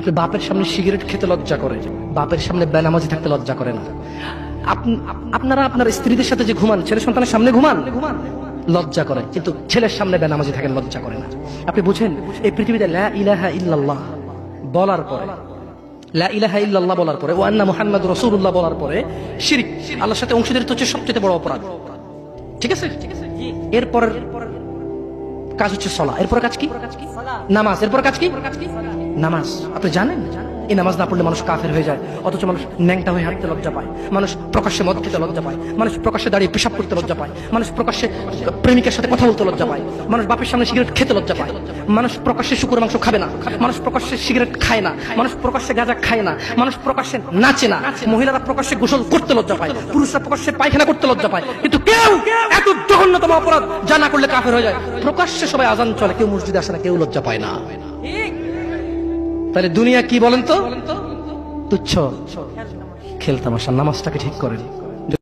আপনি বাপের সামনে সিগারেট খেতে লজ্জা করে, বাপের সামনে বেনামাজি থাকতে লজ্জা করে না। আপনারা আপনার স্ত্রীদের সাথে যে ঘুমান, ছেলে সন্তানের সামনে ঘুমান, লজ্জা করে, কিন্তু ছেলের সামনে বেনামাজি থাকেন লজ্জা করে না। আপনি বুঝেন, এই পৃথিবীতে লা ইলাহা ইল্লাল্লাহ বলার পরে, লা ইলাহা ইল্লাল্লাহ বলার পরে, ওয়া আন্না মুহাম্মাদুর রাসূলুল্লাহ বলার পরে শিরক, আল্লাহর সাথে অংশীদারিত্ব হচ্ছে সবচেয়ে বড় অপরাধ। ঠিক আছে? এরপর কাজ হচ্ছে সালাত, এরপর কাজ কি? নামাজ। এরপর কাজ কি? নামাজ। আপনি জানেন এই নামাজ না পড়লে মানুষ কাফের হয়ে যায়, অথচ মানুষ ন্যাংটা হয়ে হাঁটতে লজ্জা পায়, মানুষ প্রকাশ্যে মদ খেতে লজ্জা পায়, মানুষ প্রকাশ্যে দাঁড়িয়ে পেশাব করতে লজ্জা পায়, মানুষ প্রকাশ্যে প্রেমিকের সাথে কথা বলতে লজ্জা পায়, মানুষ বাপের সামনে সিগারেট খেতে লজ্জা পায়, মানুষ প্রকাশ্যে শুকর মাংস খাবে না, মানুষ প্রকাশ্যে সিগারেট খায় না, মানুষ প্রকাশ্যে গাঁজা খায় না, মানুষ প্রকাশ্যে নাচে না, মহিলারা প্রকাশ্যে গোসল করতে লজ্জা পায়, পুরুষরা প্রকাশ্যে পায়খানা করতে লজ্জা পায়, কিন্তু কেউ এত জঘন্যতম অপরাধ যা না করলে কাফের হয়ে যায়, প্রকাশ্যে সবাই আজান চলে, কেউ মসজিদে আসে না, কেউ লজ্জা পায় না। তাহলে দুনিয়া কি বলেন তো? তুচ্ছ খেলতামাশা। নামাজটাকে ঠিক করেন।